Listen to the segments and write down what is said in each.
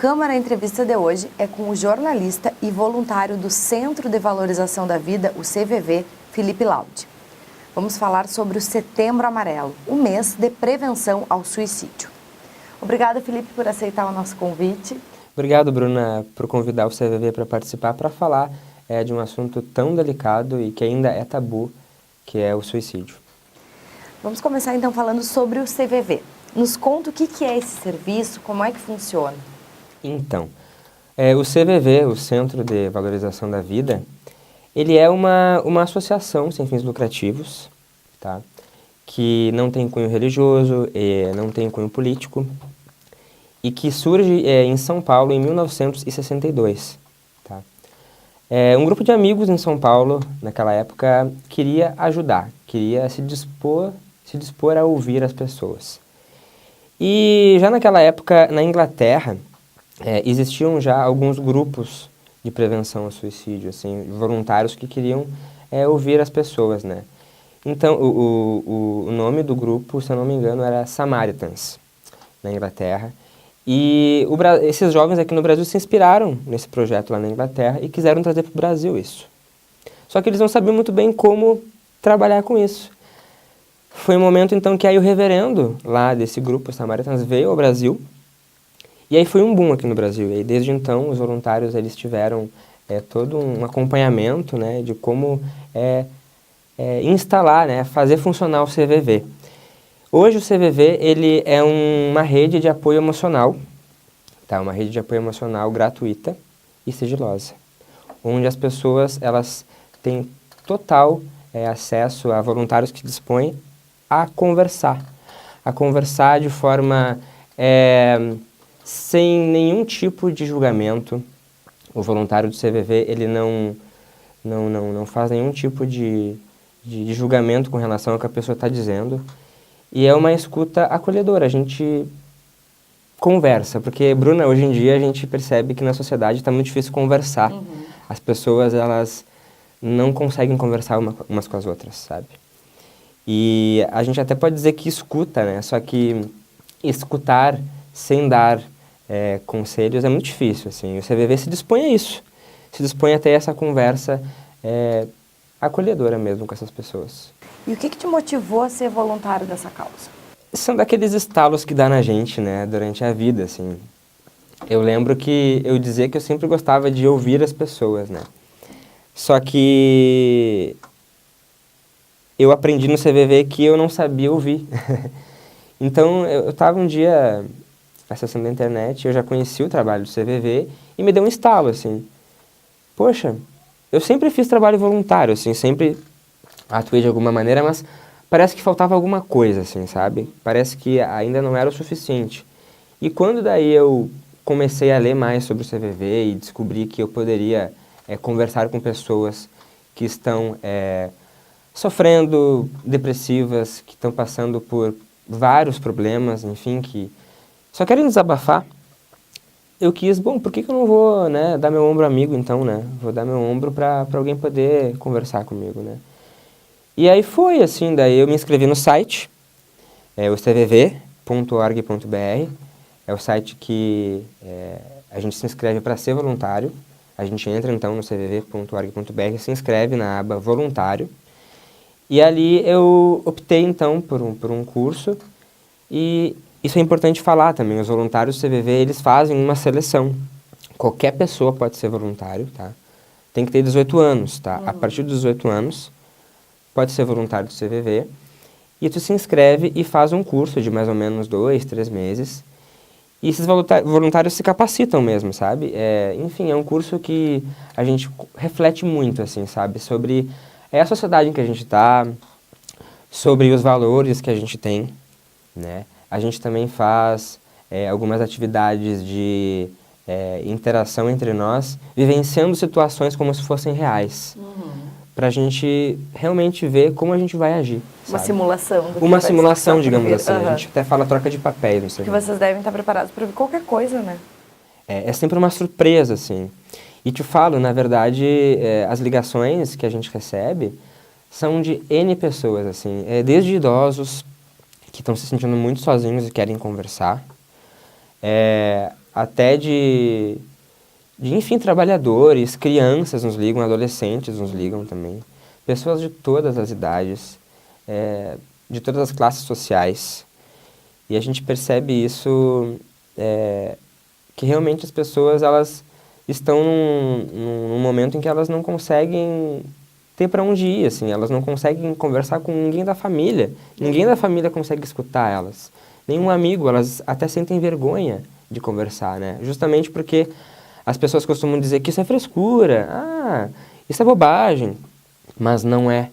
Câmara Entrevista de hoje é com o jornalista e voluntário do Centro de Valorização da Vida, o CVV, Felipe Laude. Vamos falar sobre o Setembro Amarelo, o mês de prevenção ao suicídio. Obrigada, Felipe, por aceitar o nosso convite. Obrigado, Bruna, por convidar o CVV para participar, para falar de um assunto tão delicado e que ainda é tabu, que é o suicídio. Vamos começar então falando sobre o CVV. Nos conta o que é esse serviço, como é que funciona? Então, o CVV, o Centro de Valorização da Vida, ele é uma associação sem fins lucrativos, tá? Que não tem cunho religioso, não tem cunho político, e que surge em São Paulo em 1962. Tá? Um grupo de amigos em São Paulo, naquela época, queria ajudar, queria se dispor a ouvir as pessoas. E já naquela época, na Inglaterra, existiam já alguns grupos de prevenção ao suicídio, assim, voluntários que queriam ouvir as pessoas, né? Então, o nome do grupo, se eu não me engano, era Samaritans, na Inglaterra. E esses jovens aqui no Brasil se inspiraram nesse projeto lá na Inglaterra e quiseram trazer para o Brasil isso. Só que eles não sabiam muito bem como trabalhar com isso. Foi um momento, então, que aí o reverendo lá desse grupo, Samaritans, veio ao Brasil. E aí foi um boom aqui no Brasil. E aí, desde então, os voluntários eles tiveram todo um acompanhamento, né, de como instalar, né, fazer funcionar o CVV. Hoje o CVV ele é uma rede de apoio emocional, tá? Uma rede de apoio emocional gratuita e sigilosa, onde as pessoas elas têm total acesso a voluntários que dispõem a conversar de forma sem nenhum tipo de julgamento. O voluntário do CVV ele não faz nenhum tipo de julgamento com relação ao que a pessoa está dizendo. E é uma escuta acolhedora, a gente conversa, porque, Bruna, hoje em dia a gente percebe que na sociedade está muito difícil conversar. Uhum. As pessoas, elas não conseguem conversar umas com as outras, sabe? E a gente até pode dizer que escuta, né? Só que escutar sem dar conselhos é muito difícil, assim. O CVV se dispõe a isso, se dispõe a ter essa conversa acolhedora mesmo com essas pessoas. E o que te motivou a ser voluntário dessa causa? São daqueles estalos que dá na gente, né, durante a vida, assim. Eu lembro que eu dizia que eu sempre gostava de ouvir as pessoas, né. Só que eu aprendi no CVV que eu não sabia ouvir. Então, eu estava um dia acessando a internet, eu já conheci o trabalho do CVV e me deu um estalo, assim. Poxa, eu sempre fiz trabalho voluntário, assim, sempre atuei de alguma maneira, mas parece que faltava alguma coisa, assim, sabe? Parece que ainda não era o suficiente. E quando daí eu comecei a ler mais sobre o CVV e descobri que eu poderia conversar com pessoas que estão sofrendo, depressivas, que estão passando por vários problemas, enfim, que só querem desabafar, eu quis, bom, por que eu não vou, né, dar meu ombro amigo, então, né? Vou dar meu ombro para alguém poder conversar comigo, né? E aí foi assim, daí eu me inscrevi no site, o cvv.org.br, é o site que a gente se inscreve para ser voluntário. A gente entra então no cvv.org.br, se inscreve na aba voluntário, e ali eu optei então por um curso, e isso é importante falar também, os voluntários do CVV eles fazem uma seleção. Qualquer pessoa pode ser voluntário, tá? Tem que ter 18 anos, tá? A partir dos 18 anos, pode ser voluntário do CVV, e tu se inscreve e faz um curso de mais ou menos 2, 3 meses, e esses voluntários se capacitam mesmo, sabe? Enfim, é um curso que a gente reflete muito, assim, sabe? Sobre a sociedade em que a gente está, sobre os valores que a gente tem, né? A gente também faz algumas atividades de interação entre nós, vivenciando situações como se fossem reais. Pra gente realmente ver como a gente vai agir. Uma sabe? simulação. Uma simulação, digamos assim. A gente até fala troca de papéis. Não sei. Que vocês devem estar preparados para qualquer coisa, né? É sempre uma surpresa, assim. E te falo, na verdade, as ligações que a gente recebe são de N pessoas, assim. Desde idosos que estão se sentindo muito sozinhos e querem conversar, até enfim, trabalhadores, crianças nos ligam, adolescentes nos ligam também, pessoas de todas as idades, de todas as classes sociais. E a gente percebe isso, que realmente as pessoas, elas estão num momento em que elas não conseguem ter para onde ir, assim, elas não conseguem conversar com ninguém da família. Ninguém da família consegue escutar elas. Nenhum amigo, elas até sentem vergonha de conversar, né? Justamente porque as pessoas costumam dizer que isso é frescura, isso é bobagem, mas não é.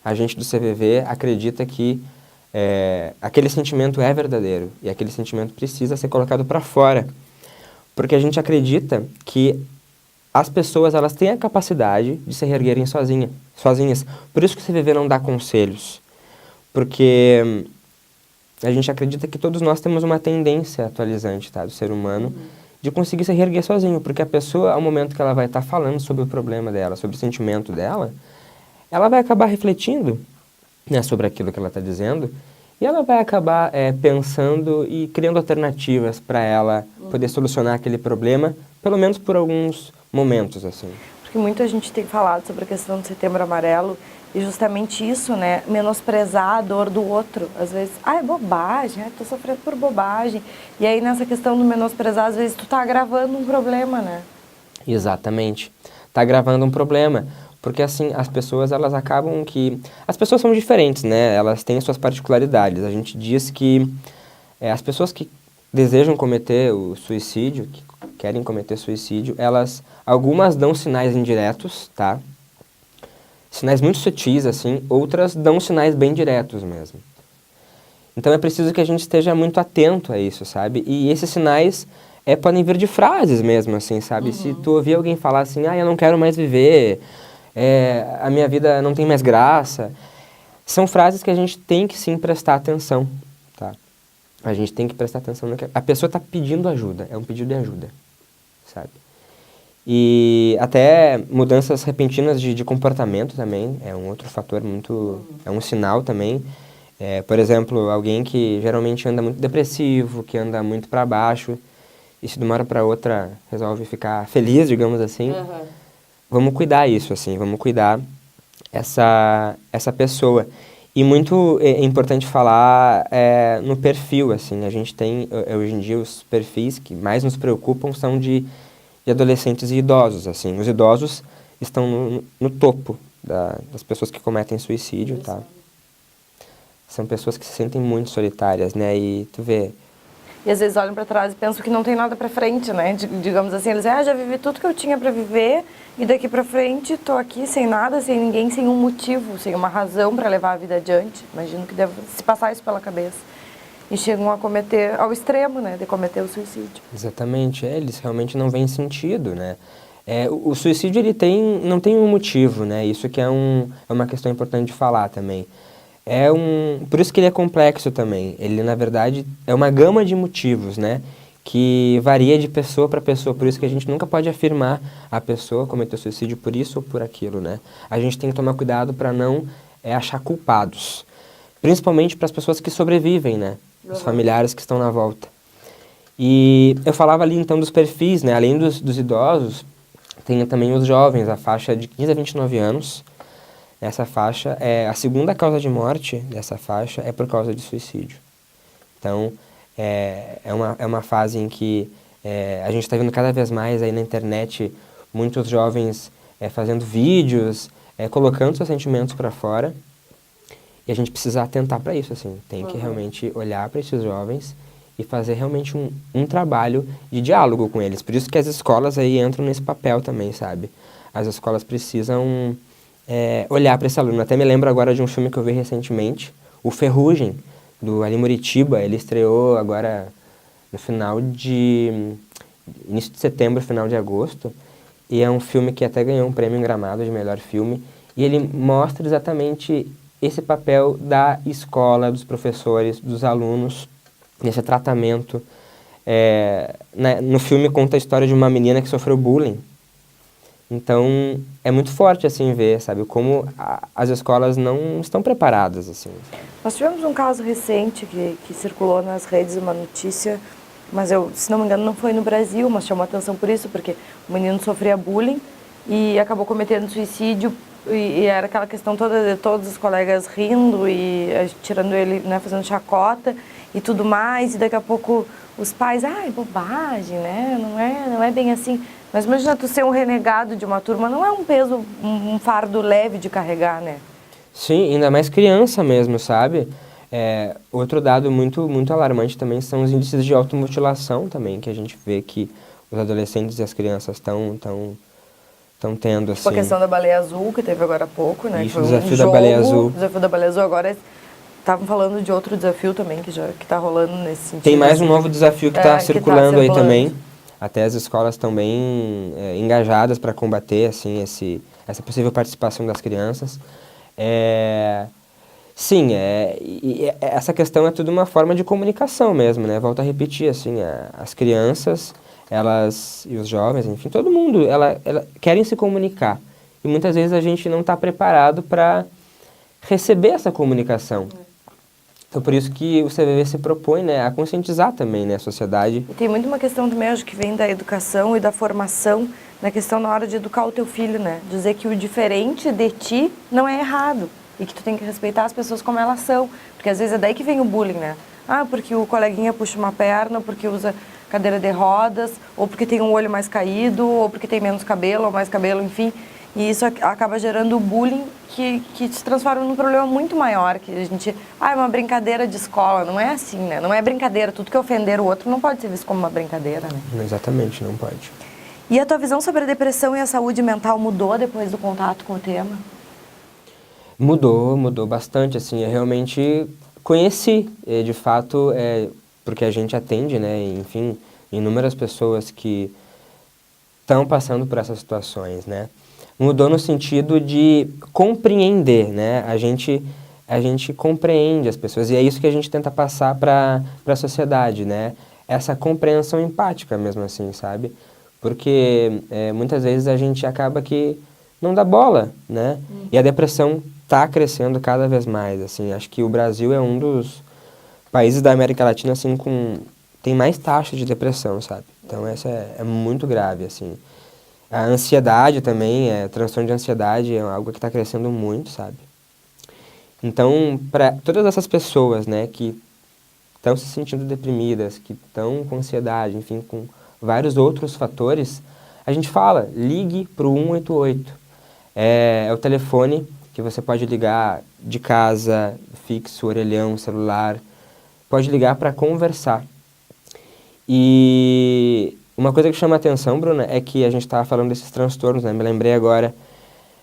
A gente do CVV acredita que aquele sentimento é verdadeiro e aquele sentimento precisa ser colocado para fora, porque a gente acredita que as pessoas, elas têm a capacidade de se reerguerem sozinhas. Por isso que o CVV não dá conselhos, porque a gente acredita que todos nós temos uma tendência atualizante, tá, do ser humano, de conseguir se reerguer sozinho, porque a pessoa, ao momento que ela vai estar falando sobre o problema dela, sobre o sentimento dela, ela vai acabar refletindo, né, sobre aquilo que ela está dizendo, e ela vai acabar pensando e criando alternativas para ela poder solucionar aquele problema, pelo menos por alguns momentos, assim. Porque muita gente tem falado sobre a questão do Setembro Amarelo e justamente isso, né, menosprezar a dor do outro. Às vezes, é bobagem, tô sofrendo por bobagem. E aí nessa questão do menosprezar, às vezes tu tá agravando um problema, né? Exatamente. Tá agravando um problema. Porque assim, as pessoas, elas acabam que... As pessoas são diferentes, né? Elas têm suas particularidades. A gente diz que as pessoas que desejam cometer o suicídio, que querem cometer suicídio, algumas dão sinais indiretos, tá? Sinais muito sutis, assim, outras dão sinais bem diretos mesmo. Então é preciso que a gente esteja muito atento a isso, sabe? E esses sinais podem vir de frases mesmo, assim, sabe? Se tu ouvir alguém falar assim, eu não quero mais viver, a minha vida não tem mais graça, são frases que a gente tem que sim prestar atenção, tá? A gente tem que prestar atenção no que a pessoa está pedindo ajuda, é um pedido de ajuda, sabe? E até mudanças repentinas de comportamento também é um outro fator muito... é um sinal também. Por exemplo, alguém que geralmente anda muito depressivo, que anda muito para baixo, e se de uma hora para outra resolve ficar feliz, digamos assim, vamos cuidar isso, assim, vamos cuidar essa pessoa. E muito importante falar no perfil, assim, a gente tem, hoje em dia, os perfis que mais nos preocupam são de adolescentes e idosos, assim. Os idosos estão no topo das pessoas que cometem suicídio, tá? São pessoas que se sentem muito solitárias, né? E tu vê... E às vezes olham para trás e pensam que não tem nada para frente, né? Digamos assim, eles dizem, já vivi tudo que eu tinha para viver e daqui para frente tô aqui sem nada, sem ninguém, sem um motivo, sem uma razão para levar a vida adiante. Imagino que deve se passar isso pela cabeça. E chegam a cometer, ao extremo, né, de cometer o suicídio. Exatamente, eles realmente não veem sentido, né? O suicídio, ele não tem um motivo, né? Isso que é uma questão importante de falar também. Por isso que ele é complexo também. Ele, na verdade, é uma gama de motivos, né? Que varia de pessoa para pessoa. Por isso que a gente nunca pode afirmar a pessoa cometeu suicídio por isso ou por aquilo, né? A gente tem que tomar cuidado para não achar culpados. Principalmente para as pessoas que sobrevivem, né? Os familiares que estão na volta. E eu falava ali então dos perfis, né? Além dos idosos, tem também os jovens, a faixa de 15 a 29 anos. Essa faixa, a segunda causa de morte dessa faixa é por causa de suicídio. Então, é uma fase em que a gente está vendo cada vez mais aí na internet muitos jovens fazendo vídeos, colocando seus sentimentos para fora. E a gente precisa atentar para isso, assim. Tem que realmente olhar para esses jovens e fazer realmente um trabalho de diálogo com eles. Por isso que as escolas aí entram nesse papel também, sabe? As escolas precisam olhar para esse aluno. Até me lembro agora de um filme que eu vi recentemente, o Ferrugem, do Ali Muritiba. Ele estreou agora no início de setembro, final de agosto. E é um filme que até ganhou um prêmio em Gramado de melhor filme. E ele mostra exatamente esse papel da escola, dos professores, dos alunos, nesse tratamento. No filme conta a história de uma menina que sofreu bullying. Então, é muito forte, assim, ver, sabe, como as escolas não estão preparadas, assim. Nós tivemos um caso recente que circulou nas redes, uma notícia mas eu, se não me engano, não foi no Brasil, mas chamou atenção por isso, porque o menino sofria bullying e acabou cometendo suicídio, e era aquela questão toda de todos os colegas rindo e tirando ele, né, fazendo chacota e tudo mais, e daqui a pouco os pais, ai, bobagem, né, não é bem assim. Mas imagina tu ser um renegado de uma turma, não é um peso, um fardo leve de carregar, né? Sim, ainda mais criança mesmo, sabe? Outro dado muito alarmante também são os índices de automutilação também, que a gente vê que os adolescentes e as crianças estão tendo, assim. Tipo a questão da baleia azul, que teve agora há pouco, né? Isso, que foi o desafio um da jogo, baleia azul. o desafio da baleia azul. Agora estavam falando de outro desafio também, que tá rolando nesse sentido. Tem mais assim. um novo desafio que está circulando aí circulando. também. Até as escolas estão bem engajadas para combater, assim, essa possível participação das crianças. Sim, essa questão é tudo uma forma de comunicação mesmo, né? Volto a repetir, assim, as crianças, elas, e os jovens, enfim, todo mundo, ela querem se comunicar. E muitas vezes a gente não está preparado para receber essa comunicação. Então, por isso que o CVV se propõe, né, a conscientizar também, né, a sociedade. E tem muito uma questão também, acho que vem da educação e da formação, na questão na hora de educar o teu filho, né? Dizer que o diferente de ti não é errado. E que tu tem que respeitar as pessoas como elas são. Porque às vezes é daí que vem o bullying, né? Ah, porque o coleguinha puxa uma perna, ou porque usa cadeira de rodas, ou porque tem um olho mais caído, ou porque tem menos cabelo, ou mais cabelo, enfim. E isso acaba gerando bullying que se transforma num problema muito maior, que a gente... Ah, é uma brincadeira de escola. Não é assim, né? Não é brincadeira. Tudo que ofender o outro não pode ser visto como uma brincadeira, né? Exatamente, não pode. E a tua visão sobre a depressão e a saúde mental mudou depois do contato com o tema? Mudou bastante, assim, eu realmente conheci, de fato, porque a gente atende, né, enfim, inúmeras pessoas que estão passando por essas situações, né. Mudou no sentido de compreender, né, a gente compreende as pessoas e é isso que a gente tenta passar para a sociedade, né, essa compreensão empática mesmo assim, sabe, porque muitas vezes a gente acaba que não dá bola, né, e a depressão está crescendo cada vez mais, assim, acho que o Brasil é um dos países da América Latina, assim, tem mais taxa de depressão, sabe? Então, essa é muito grave, assim. A ansiedade também, transtorno de ansiedade é algo que está crescendo muito, sabe? Então, para todas essas pessoas, né, que estão se sentindo deprimidas, que estão com ansiedade, enfim, com vários outros fatores, a gente fala, ligue para o 188. É o telefone que você pode ligar de casa, fixo, orelhão, celular, pode ligar para conversar. E uma coisa que chama a atenção, Bruna, é que a gente estava falando desses transtornos, né? Me lembrei agora,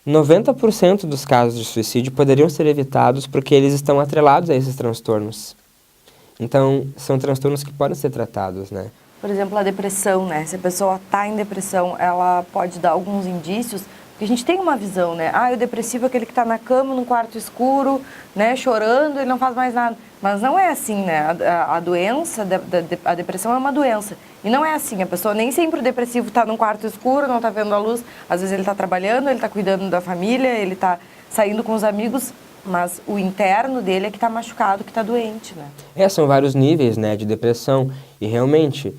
90% dos casos de suicídio poderiam ser evitados porque eles estão atrelados a esses transtornos. Então, são transtornos que podem ser tratados, né? Por exemplo, a depressão, né? Se a pessoa está em depressão, ela pode dar alguns indícios, porque a gente tem uma visão, né? Ah, o depressivo é aquele que está na cama, num quarto escuro, né? Chorando e não faz mais nada. Mas não é assim, né? A doença, a depressão é uma doença. E não é assim. A pessoa, nem sempre o depressivo está num quarto escuro, não está vendo a luz. Às vezes ele está trabalhando, ele está cuidando da família, ele está saindo com os amigos, mas o interno dele é que está machucado, que está doente, né? São vários níveis, né, de depressão. E realmente,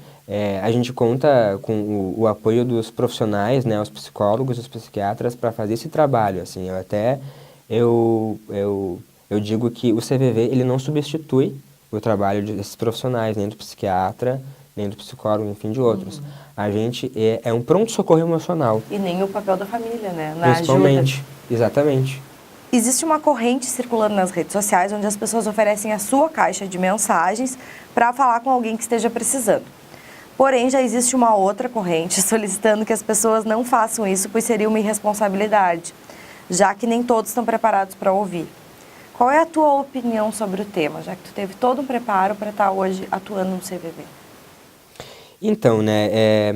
a gente conta com o apoio dos profissionais, né, os psicólogos, os psiquiatras, para fazer esse trabalho. Assim, eu digo que o CVV ele não substitui o trabalho desses profissionais, nem do psiquiatra, nem do psicólogo, enfim, de outros. A gente é um pronto-socorro emocional. E nem o papel da família, né? Na Principalmente, ajuda. exatamente. Existe uma corrente circulando nas redes sociais onde as pessoas oferecem a sua caixa de mensagens para falar com alguém que esteja precisando. Porém, já existe uma outra corrente solicitando que as pessoas não façam isso, pois seria uma irresponsabilidade, já que nem todos estão preparados para ouvir. Qual é a tua opinião sobre o tema, já que tu teve todo um preparo para estar hoje atuando no CVV? Então, né,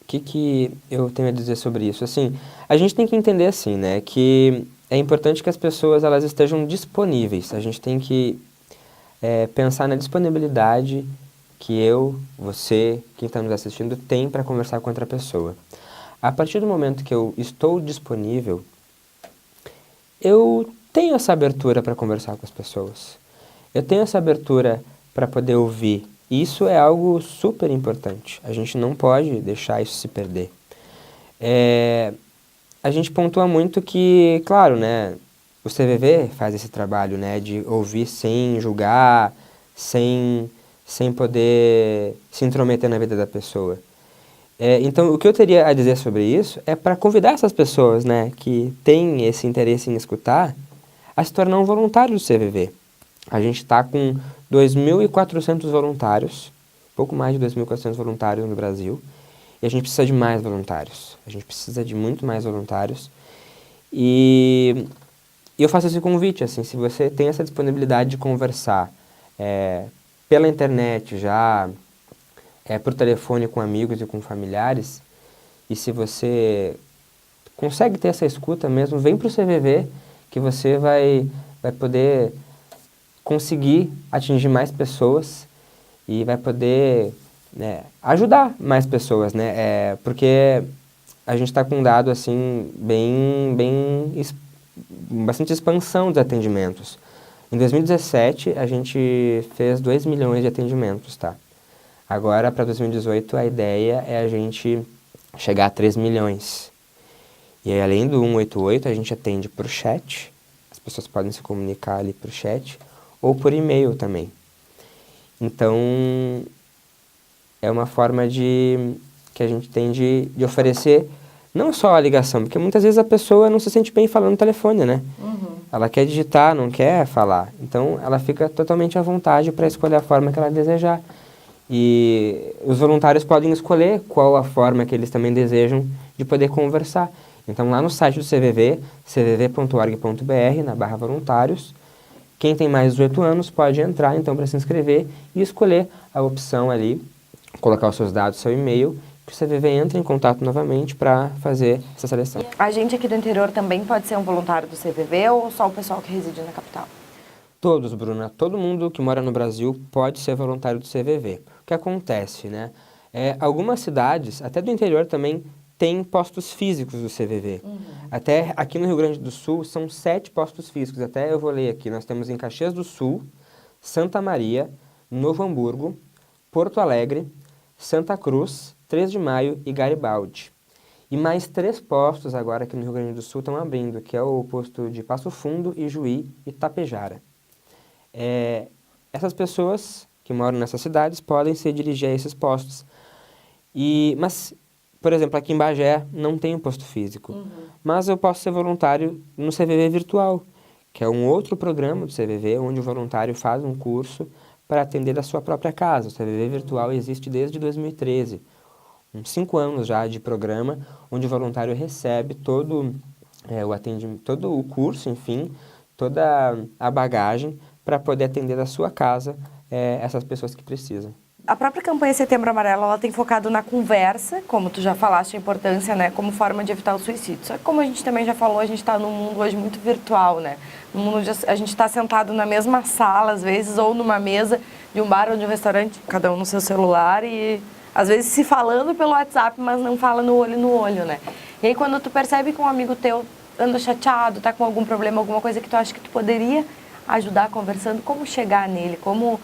o que eu tenho a dizer sobre isso? Assim, a gente tem que entender assim, né, que é importante que as pessoas elas estejam disponíveis. A gente tem que pensar na disponibilidade que eu, você, quem está nos assistindo, tem para conversar com outra pessoa. A partir do momento que eu estou disponível, eu tenho essa abertura para conversar com as pessoas. Eu tenho essa abertura para poder ouvir Isso é algo super importante. A gente não pode deixar isso se perder. A gente pontua muito que, claro, né, o CVV faz esse trabalho, né, de ouvir sem julgar, sem poder se intrometer na vida da pessoa. Então, o que eu teria a dizer sobre isso é para convidar essas pessoas, né, que têm esse interesse em escutar, a se tornar um voluntário do CVV. A gente está com 2.400 voluntários, pouco mais de 2.400 voluntários no Brasil, e a gente precisa de mais voluntários. A gente precisa de muito mais voluntários. E eu faço esse convite, assim, se você tem essa disponibilidade de conversar pela internet já, por telefone com amigos e com familiares, e se você consegue ter essa escuta mesmo, vem para o CVV, que você vai poder conseguir atingir mais pessoas e vai poder ajudar mais pessoas, né? Porque a gente está com um dado assim bastante expansão dos atendimentos. Em 2017 a gente fez 2 milhões de atendimentos, tá? Agora para 2018 a ideia é a gente chegar a 3 milhões. E aí, além do 188 a gente atende por chat, as pessoas podem se comunicar ali por chat ou por e-mail também. Então é uma forma que a gente tem de oferecer não só a ligação, porque muitas vezes a pessoa não se sente bem falando no telefone, né? Uhum. Ela quer digitar, não quer falar. Então, ela fica totalmente à vontade para escolher a forma que ela desejar. E os voluntários podem escolher qual a forma que eles também desejam de poder conversar. Então, lá no site do CVV, cvv.org.br, na barra voluntários, quem tem mais de 18 anos pode entrar, então, para se inscrever e escolher a opção ali, colocar os seus dados, seu e-mail, que o CVV entra em contato novamente para fazer essa seleção. A gente aqui do interior também pode ser um voluntário do CVV ou só o pessoal que reside na capital? Todos, Bruna. Todo mundo que mora no Brasil pode ser voluntário do CVV. O que acontece, né? Algumas cidades, até do interior também, têm postos físicos do CVV. Uhum. Até aqui no Rio Grande do Sul são 7 postos físicos. Até eu vou ler aqui. Nós temos em Caxias do Sul, Santa Maria, Novo Hamburgo, Porto Alegre, Santa Cruz, 3 de Maio e Garibaldi. E mais 3 postos agora aqui no Rio Grande do Sul estão abrindo, que é o posto de Passo Fundo, Ijuí e Tapejara. Essas pessoas que moram nessas cidades podem se dirigir a esses postos. Mas, por exemplo, aqui em Bagé não tem um posto físico, mas eu posso ser voluntário no CVV Virtual, que é um outro programa do CVV, onde o voluntário faz um curso para atender a sua própria casa. O CVV Virtual existe desde 2013, uns 5 anos já de programa, onde o voluntário recebe todo o atendimento, todo o curso, enfim, toda a bagagem para poder atender da sua casa essas pessoas que precisam. A própria campanha Setembro Amarelo, ela tem focado na conversa, como tu já falaste, a importância, né, como forma de evitar o suicídio. Só que como a gente também já falou, a gente está num mundo hoje muito virtual, né? No mundo onde a gente está sentado na mesma sala, às vezes, ou numa mesa de um bar ou de um restaurante, cada um no seu celular e, às vezes, se falando pelo WhatsApp, mas não fala no olho, né? E aí, quando tu percebe que um amigo teu anda chateado, tá com algum problema, alguma coisa que tu acha que tu poderia ajudar conversando, como chegar nele, como...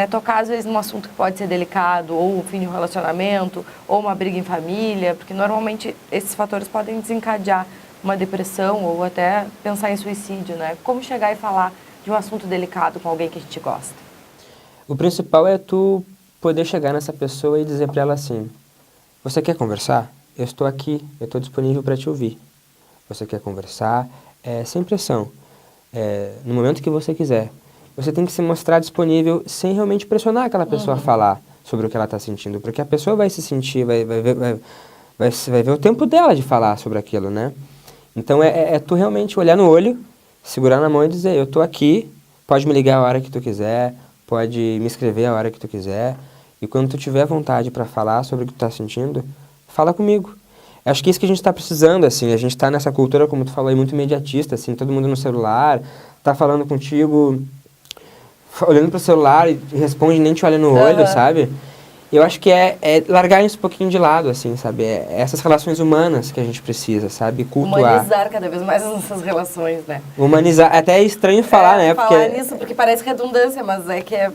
tocar às vezes num assunto que pode ser delicado, ou o fim de um relacionamento, ou uma briga em família, porque normalmente esses fatores podem desencadear uma depressão ou até pensar em suicídio, né? Como chegar e falar de um assunto delicado com alguém que a gente gosta? O principal é tu poder chegar nessa pessoa e dizer para ela assim: você quer conversar? Eu estou aqui, eu estou disponível para te ouvir. Você quer conversar? Sem pressão, no momento que você quiser. Você tem que se mostrar disponível sem realmente pressionar aquela pessoa a falar sobre o que ela está sentindo, porque a pessoa vai se sentir, vai ver o tempo dela de falar sobre aquilo, né? Então tu realmente olhar no olho, segurar na mão e dizer: eu estou aqui, pode me ligar a hora que tu quiser, pode me escrever a hora que tu quiser, e quando tu tiver vontade para falar sobre o que tu está sentindo, fala comigo. Acho que é isso que a gente está precisando, assim, a gente está nessa cultura, como tu falou, muito imediatista, assim, todo mundo no celular, tá falando contigo, olhando pro celular e responde, nem te olha no olho, sabe? Eu acho que é largar isso um pouquinho de lado, assim, sabe? É essas relações humanas que a gente precisa, sabe? Cultuar. Humanizar cada vez mais as nossas relações, né? Humanizar. Até é estranho falar, né? Falar nisso, porque parece redundância, mas é que é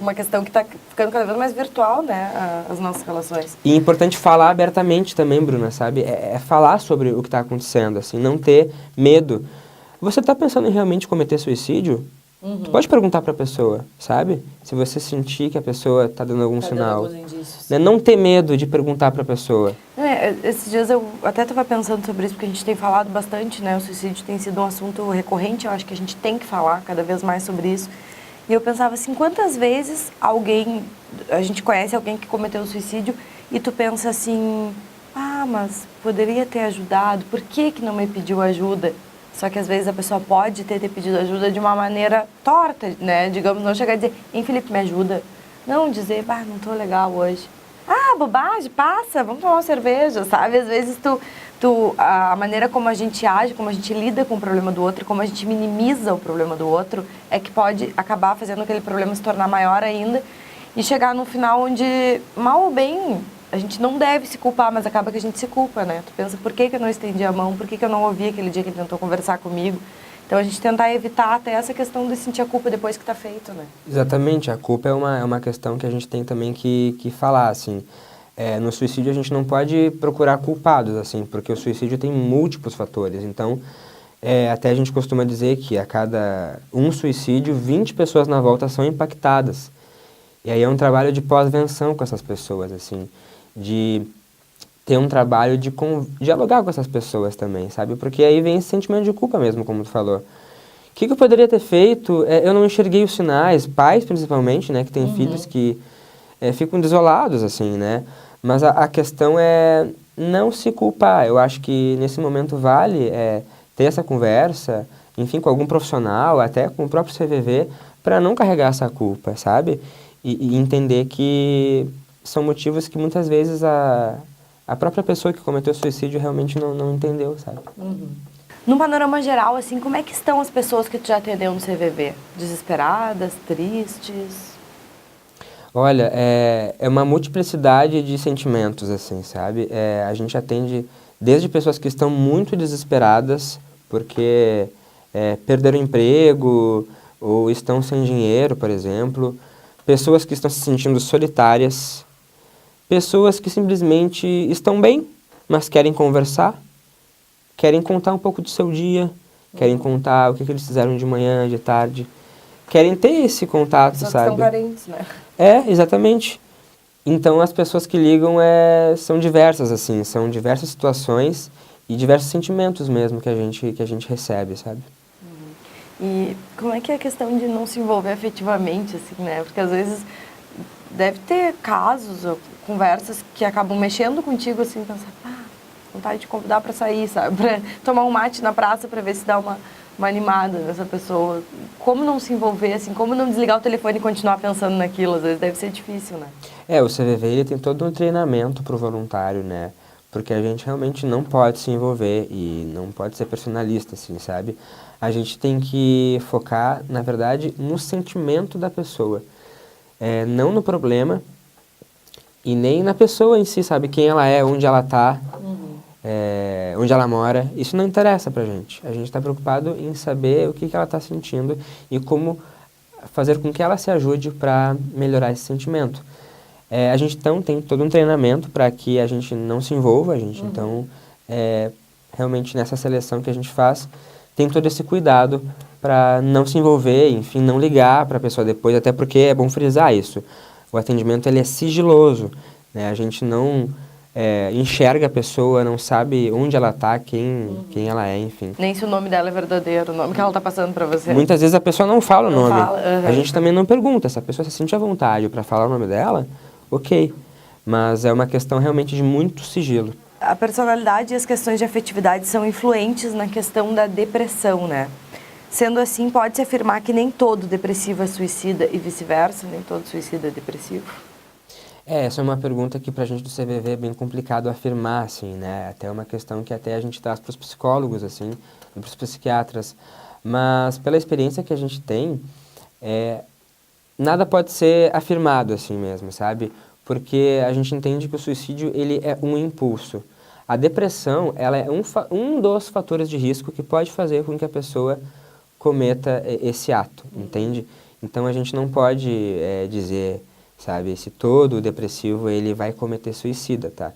uma questão que está ficando cada vez mais virtual, né? As nossas relações. E é importante falar abertamente também, Bruna, sabe? É falar sobre o que está acontecendo, assim, não ter medo. Você está pensando em realmente cometer suicídio? Tu pode perguntar para a pessoa, sabe? Se você sentir que a pessoa está dando algum sinal. Dando alguns indícios. Né? Não ter medo de perguntar para a pessoa. Esses dias eu até estava pensando sobre isso, porque a gente tem falado bastante, né? O suicídio tem sido um assunto recorrente, eu acho que a gente tem que falar cada vez mais sobre isso. E eu pensava assim, quantas vezes a gente conhece alguém que cometeu suicídio e tu pensa assim, mas poderia ter ajudado, por que não me pediu ajuda? Só que às vezes a pessoa pode ter pedido ajuda de uma maneira torta, né? Digamos, não chegar a dizer, hein, Felipe, me ajuda. Não dizer, não tô legal hoje. Bobagem, passa, vamos tomar uma cerveja, sabe? Às vezes a maneira como a gente age, como a gente lida com o problema do outro, como a gente minimiza o problema do outro, é que pode acabar fazendo aquele problema se tornar maior ainda e chegar no final onde, mal ou bem, a gente não deve se culpar, mas acaba que a gente se culpa, né? Tu pensa, por que eu não estendi a mão? Por que eu não ouvi aquele dia que ele tentou conversar comigo? Então, a gente tentar evitar até essa questão de sentir a culpa depois que está feito, né? Exatamente, a culpa é uma questão que a gente tem também que falar, assim. No suicídio, a gente não pode procurar culpados, assim, porque o suicídio tem múltiplos fatores. Então, até a gente costuma dizer que a cada um suicídio, 20 pessoas na volta são impactadas. E aí é um trabalho de pós-venção com essas pessoas, assim, de ter um trabalho de dialogar com essas pessoas também, sabe? Porque aí vem esse sentimento de culpa mesmo, como tu falou. O que eu poderia ter feito? Eu não enxerguei os sinais, pais principalmente, né, que têm filhos que ficam desolados, assim, né? Mas a questão é não se culpar. Eu acho que nesse momento vale ter essa conversa, enfim, com algum profissional, até com o próprio CVV, para não carregar essa culpa, sabe? E entender que são motivos que muitas vezes a própria pessoa que cometeu suicídio realmente não entendeu, sabe? Num panorama geral, assim, como é que estão as pessoas que tu já atendeu no CVV? Desesperadas, tristes? Olha, é uma multiplicidade de sentimentos, assim, sabe? A gente atende desde pessoas que estão muito desesperadas porque perderam emprego ou estão sem dinheiro, por exemplo. Pessoas que estão se sentindo solitárias. Pessoas que simplesmente estão bem, mas querem conversar. Querem contar um pouco do seu dia. Querem contar o que eles fizeram de manhã, de tarde. Querem ter esse contato, Pessoas sabe? que são carentes, né? Exatamente. Então, as pessoas que ligam são diversas, assim, são diversas situações e diversos sentimentos mesmo que a gente recebe, sabe? E como é que é a questão de não se envolver afetivamente, assim, né? Porque às vezes deve ter casos ou conversas que acabam mexendo contigo, assim, pensar, vontade de convidar para sair, sabe? Para tomar um mate na praça para ver se dá uma animada nessa pessoa. Como não se envolver, assim, como não desligar o telefone e continuar pensando naquilo? Às vezes deve ser difícil, né? O CVV ele tem todo um treinamento para o voluntário, né? Porque a gente realmente não pode se envolver e não pode ser personalista, assim, sabe? A gente tem que focar, na verdade, no sentimento da pessoa. Não no problema e nem na pessoa em si, sabe? Quem ela é, onde ela está, onde ela mora. Isso não interessa pra gente. A gente está preocupado em saber o que ela está sentindo e como fazer com que ela se ajude para melhorar esse sentimento. A gente então tem todo um treinamento para que a gente não se envolva, a gente então, realmente nessa seleção que a gente faz, tem todo esse cuidado para não se envolver, enfim, não ligar para a pessoa depois, até porque é bom frisar isso. O atendimento ele é sigiloso, né? A gente não enxerga a pessoa, não sabe onde ela está, quem ela é, enfim. Nem se o nome dela é verdadeiro, o nome que ela está passando para você. Muitas vezes a pessoa não fala o nome. Fala, A gente também não pergunta. Se a pessoa se sente à vontade para falar o nome dela, ok. Mas é uma questão realmente de muito sigilo. A personalidade e as questões de afetividade são influentes na questão da depressão, né? Sendo assim, pode-se afirmar que nem todo depressivo é suicida e vice-versa, nem todo suicida é depressivo? Essa é uma pergunta que pra gente do CVV é bem complicado afirmar, assim, né? Até uma questão que até a gente traz para os psicólogos, assim, e para os psiquiatras. Mas pela experiência que a gente tem, nada pode ser afirmado assim mesmo, sabe? porque a gente entende que o suicídio ele é um impulso. A depressão, ela é um dos fatores de risco que pode fazer com que a pessoa cometa esse ato, entende? Então a gente não pode dizer, sabe, se todo depressivo ele vai cometer suicida, tá?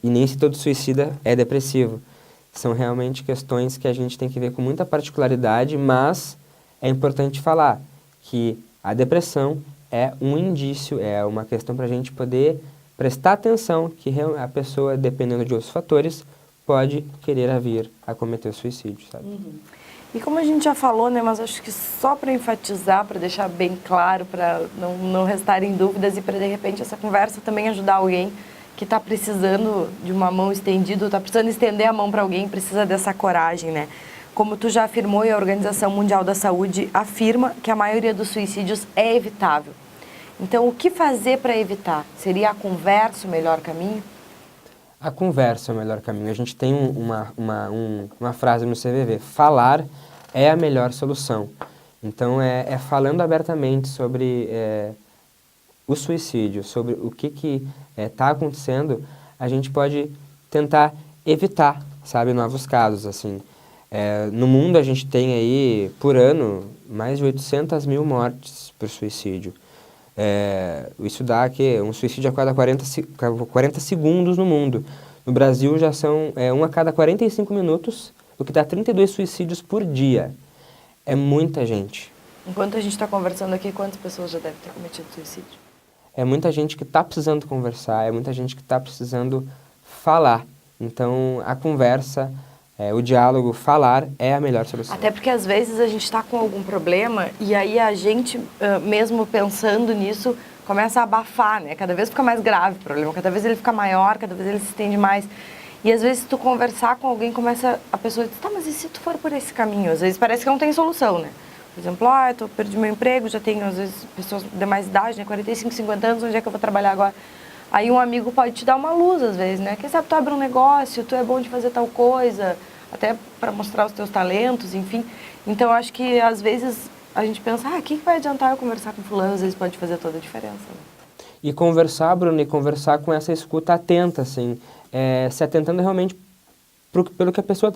E nem se todo suicida é depressivo. São realmente questões que a gente tem que ver com muita particularidade, mas é importante falar que a depressão é um indício, é uma questão para a gente poder prestar atenção que a pessoa, dependendo de outros fatores, pode querer vir a cometer suicídio, sabe? E como a gente já falou, né, mas acho que só para enfatizar, para deixar bem claro, para não restarem dúvidas e para, de repente, essa conversa também ajudar alguém que está precisando de uma mão estendida, está precisando estender a mão para alguém, precisa dessa coragem, né? Como tu já afirmou e a Organização Mundial da Saúde afirma que a maioria dos suicídios é evitável. Então, o que fazer para evitar? Seria a conversa o melhor caminho? A conversa é o melhor caminho. A gente tem uma frase no CVV, falar é a melhor solução. Então, é falando abertamente sobre o suicídio, sobre o que está acontecendo, a gente pode tentar evitar, sabe, novos casos, assim. No mundo, a gente tem aí, por ano, mais de 800 mil mortes por suicídio. Isso dá que um suicídio a cada 40 segundos no mundo. No Brasil já são 1 a cada 45 minutos, o que dá 32 suicídios por dia. É muita gente. Enquanto a gente está conversando aqui, quantas pessoas já devem ter cometido suicídio? É muita gente que está precisando conversar, é muita gente que está precisando falar. Então, a conversa, o diálogo, falar é a melhor solução. Até porque, às vezes, a gente está com algum problema e aí a gente, mesmo pensando nisso, começa a abafar, né? Cada vez fica mais grave o problema, cada vez ele fica maior, cada vez ele se estende mais. E, às vezes, se tu conversar com alguém, a pessoa diz, tá, mas e se tu for por esse caminho? Às vezes parece que não tem solução, né? Por exemplo, eu perdi meu emprego, já tenho, às vezes, pessoas de mais idade, né? 45, 50 anos, onde é que eu vou trabalhar agora? Aí um amigo pode te dar uma luz, às vezes, né? Quem sabe tu abre um negócio, tu é bom de fazer tal coisa, até para mostrar os teus talentos, enfim. Então, eu acho que, às vezes, a gente pensa, o que vai adiantar eu conversar com fulano? Às vezes pode fazer toda a diferença, né? E conversar, Bruno, e conversar com essa escuta atenta, assim, se atentando realmente pelo que a pessoa...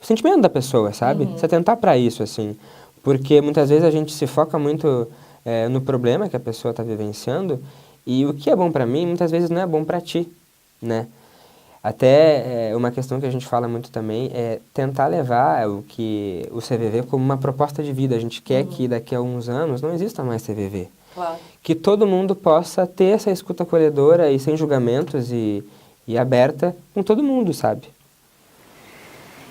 O sentimento da pessoa, sabe? Se atentar para isso, assim. Porque muitas vezes a gente se foca muito no problema que a pessoa está vivenciando e o que é bom para mim, muitas vezes não é bom para ti, né? Até uma questão que a gente fala muito também é tentar levar o CVV como uma proposta de vida. A gente quer que daqui a uns anos não exista mais CVV. Claro. Que todo mundo possa ter essa escuta acolhedora e sem julgamentos e aberta com todo mundo, sabe?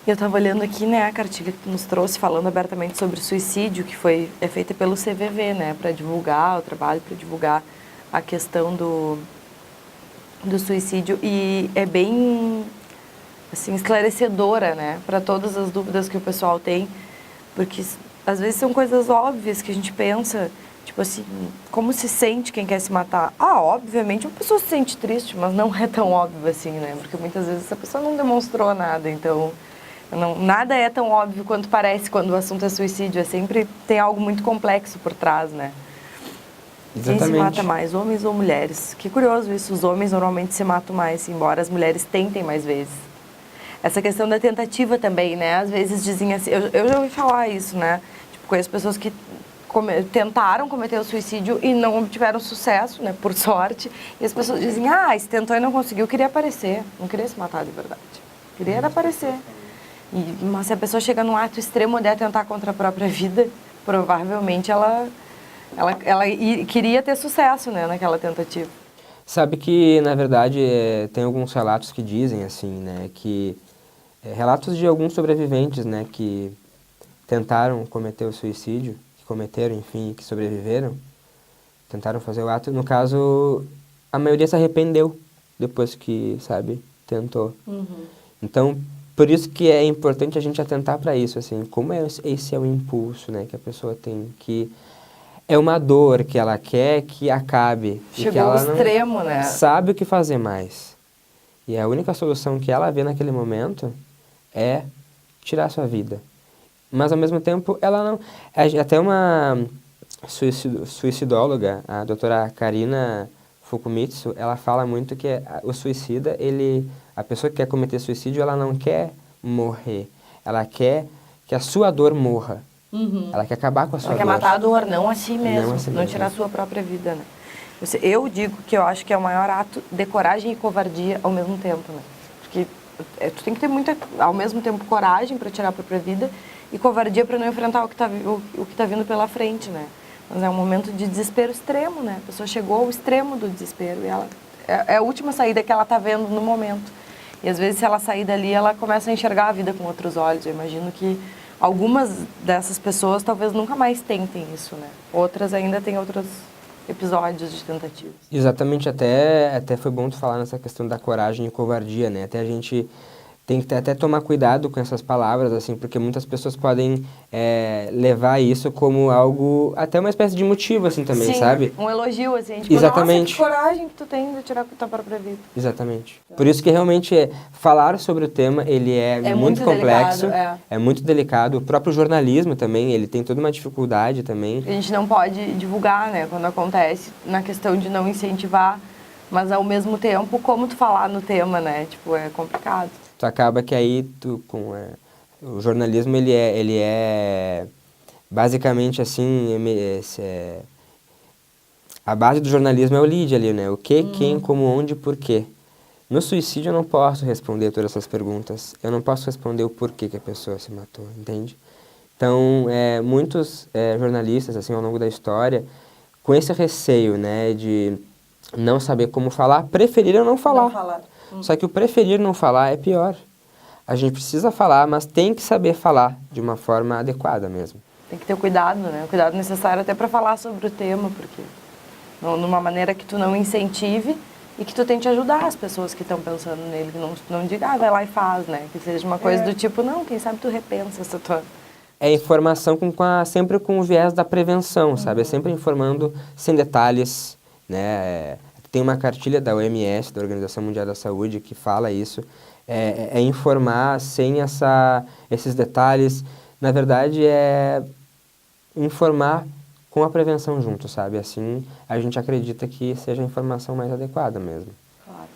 Eu estava olhando aqui, né, a cartilha que tu nos trouxe, falando abertamente sobre suicídio, que é feita pelo CVV, né, para divulgar o trabalho, para divulgar a questão do suicídio. E é bem, assim, esclarecedora, né, para todas as dúvidas que o pessoal tem, porque às vezes são coisas óbvias que a gente pensa, tipo assim, como se sente quem quer se matar? Obviamente uma pessoa se sente triste, mas não é tão óbvio assim, né, porque muitas vezes essa pessoa não demonstrou nada, então... nada é tão óbvio quanto parece quando o assunto é suicídio. Sempre tem algo muito complexo por trás, né? Exatamente. Quem se mata mais, homens ou mulheres? Que curioso isso, os homens normalmente se matam mais, embora as mulheres tentem mais vezes. Essa questão da tentativa também, né? Às vezes dizem assim, eu já ouvi falar isso, né? Tipo, conheço pessoas que tentaram cometer o suicídio e não obtiveram sucesso, né? Por sorte. E as pessoas dizem, se tentou e não conseguiu, queria aparecer. Não queria se matar de verdade. Queria aparecer. Mas se a pessoa chega num ato extremo de atentar contra a própria vida, provavelmente ela queria ter sucesso, né, naquela tentativa. Sabe que, na verdade, tem alguns relatos que dizem, assim, né, que... relatos de alguns sobreviventes, né, que tentaram cometer o suicídio, que cometeram, enfim, que sobreviveram, tentaram fazer o ato. No caso, a maioria se arrependeu depois que, sabe, tentou. Então... Por isso que é importante a gente atentar para isso, assim, como esse é o impulso, né, que a pessoa tem, que é uma dor que ela quer que acabe. Chegou e que ela ao extremo, né? Sabe o que fazer mais. E a única solução que ela vê naquele momento é tirar a sua vida. Mas, ao mesmo tempo, ela não... Até uma suicidóloga, a doutora Karina Fukumitsu, ela fala muito que o suicida, a pessoa que quer cometer suicídio, ela não quer morrer, ela quer que a sua dor morra. Ela quer acabar com a sua dor. Ela quer matar a dor, não a si mesmo, Não a si não mesmo. tirar a sua própria vida, né? Eu digo que eu acho que é o maior ato de coragem e covardia ao mesmo tempo, né? Porque tu tem que ter ao mesmo tempo, coragem para tirar a própria vida e covardia para não enfrentar o que tá vindo pela frente, né? Mas é um momento de desespero extremo, né? A pessoa chegou ao extremo do desespero e ela é a última saída que ela tá vendo no momento. E às vezes, se ela sair dali, ela começa a enxergar a vida com outros olhos. Eu imagino que algumas dessas pessoas talvez nunca mais tentem isso, né? Outras ainda têm outros episódios de tentativas. Exatamente, até foi bom tu falar nessa questão da coragem e covardia, né? Até a gente tem que até tomar cuidado com essas palavras, assim, porque muitas pessoas podem levar isso como algo, até uma espécie de motivo, assim, também, Sim, sabe? Um elogio, assim, tipo, Exatamente. Nossa, que coragem que tu tem de tirar a tua própria vida. Exatamente. Por isso que realmente falar sobre o tema, ele é muito complexo, delicado, é muito delicado. O próprio jornalismo também, ele tem toda uma dificuldade também. A gente não pode divulgar, né, quando acontece, na questão de não incentivar, mas ao mesmo tempo, como tu falar no tema, né, tipo, é complicado. Tu acaba que aí, o jornalismo, ele é basicamente assim, a base do jornalismo é o lead ali, né? O que, quem, como, onde, por quê. No suicídio eu não posso responder todas essas perguntas. Eu não posso responder o porquê que a pessoa se matou, entende? Então, muitos jornalistas, assim, ao longo da história, com esse receio, né, de não saber como falar, preferiram não falar. Não falar. Só que o preferir não falar é pior. A gente precisa falar, mas tem que saber falar de uma forma adequada mesmo. Tem que ter o cuidado, né? O cuidado necessário até para falar sobre o tema, porque numa maneira que tu não incentive e que tu tente ajudar as pessoas que estão pensando nele, que não diga, vai lá e faz, né? Que seja uma coisa do tipo, não, quem sabe tu repensa essa tua... É informação sempre com o viés da prevenção, sabe? É sempre informando sem detalhes, né? Tem uma cartilha da OMS, da Organização Mundial da Saúde, que fala isso. É informar sem esses detalhes. Na verdade, é informar com a prevenção junto, sabe? Assim, a gente acredita que seja a informação mais adequada mesmo. Claro.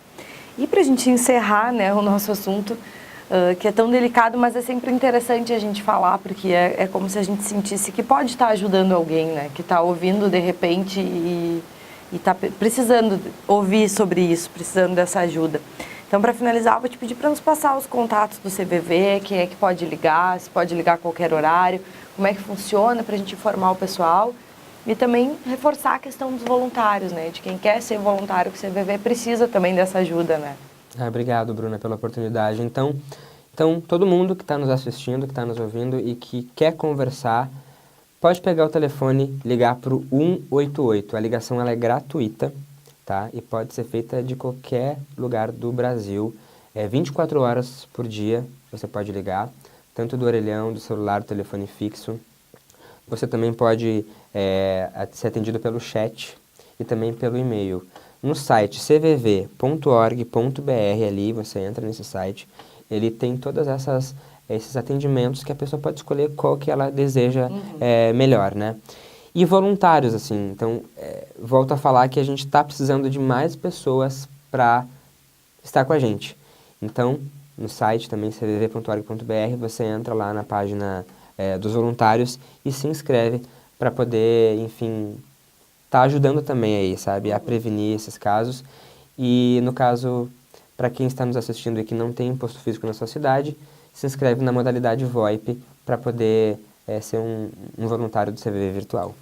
E para a gente encerrar, né, o nosso assunto, que é tão delicado, mas é sempre interessante a gente falar, porque é como se a gente sentisse que pode estar ajudando alguém, né? Que está ouvindo de repente e está precisando ouvir sobre isso, precisando dessa ajuda. Então, para finalizar, eu vou te pedir para nos passar os contatos do CVV, quem é que pode ligar, se pode ligar a qualquer horário, como é que funciona para a gente informar o pessoal e também reforçar a questão dos voluntários, né? De quem quer ser voluntário com o CVV precisa também dessa ajuda, né? Obrigado, Bruna, pela oportunidade. Então todo mundo que está nos assistindo, que está nos ouvindo e que quer conversar, pode pegar o telefone, ligar para o 188. A ligação ela é gratuita, tá? E pode ser feita de qualquer lugar do Brasil. 24 horas por dia você pode ligar, tanto do orelhão, do celular, do telefone fixo. Você também pode ser atendido pelo chat e também pelo e-mail. No site cvv.org.br, ali você entra nesse site, ele tem todas esses atendimentos que a pessoa pode escolher qual que ela deseja melhor, né? E voluntários, assim, então, volto a falar que a gente está precisando de mais pessoas para estar com a gente. Então, no site também, cvv.org.br, você entra lá na página dos voluntários e se inscreve para poder, enfim, tá ajudando também aí, sabe, a prevenir esses casos. E, no caso, para quem está nos assistindo e que não tem posto físico na sua cidade, se inscreve na modalidade VoIP para poder ser um voluntário do CVV virtual.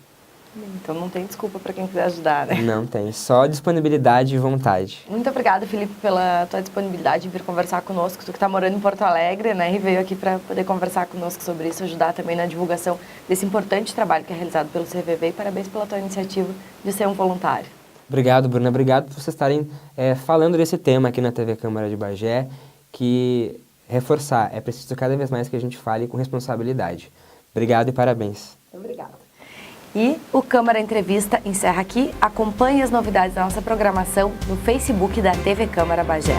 Então não tem desculpa para quem quiser ajudar, né? Não tem, só disponibilidade e vontade. Muito obrigada, Felipe, pela tua disponibilidade em vir conversar conosco. Tu que está morando em Porto Alegre, né, e veio aqui para poder conversar conosco sobre isso, ajudar também na divulgação desse importante trabalho que é realizado pelo CVV. E parabéns pela tua iniciativa de ser um voluntário. Obrigado, Bruna. Obrigado por vocês estarem falando desse tema aqui na TV Câmara de Bagé, que reforçar, é preciso cada vez mais que a gente fale com responsabilidade. Obrigado e parabéns. Obrigada. E o Câmara Entrevista encerra aqui. Acompanhe as novidades da nossa programação no Facebook da TV Câmara Bagé.